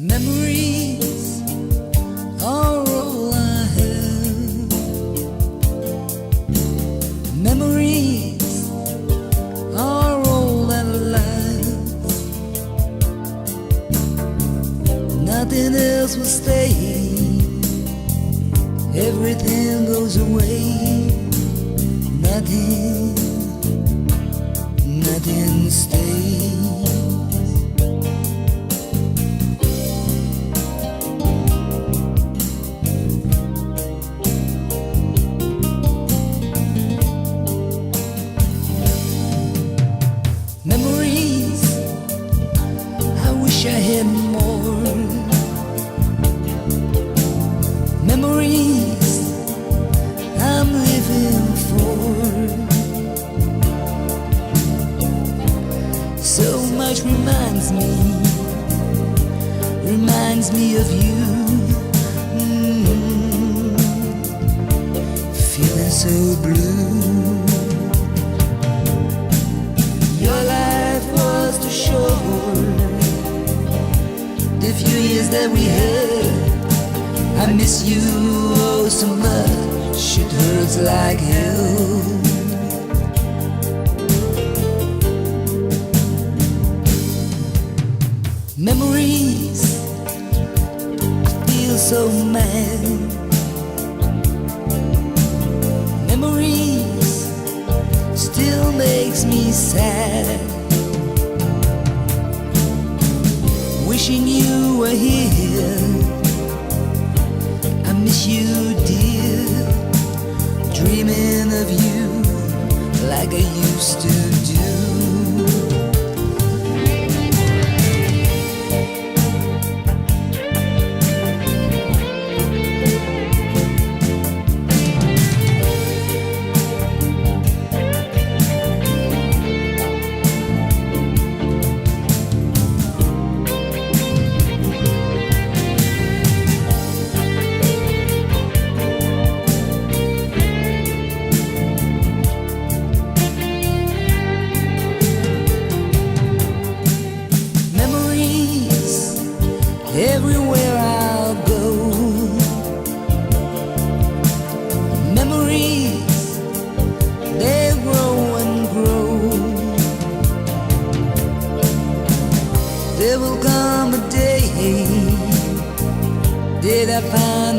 Memories are all I have. Memories are all that lasts. Nothing else will stay. Everything goes away. Nothing stays. Memories, I wish I had more. Memories, I'm living for. So much reminds me of you. Feeling so blue. Your life was too short. The few years that we had, I miss you oh so much. It hurts like hell. Memories, I feel so mad. Memories still makes me sad. Wishing you were here. I miss you, dear. Dreaming of you like I used to do. Everywhere I'll go, memories, they grow and grow. There will come a day that I find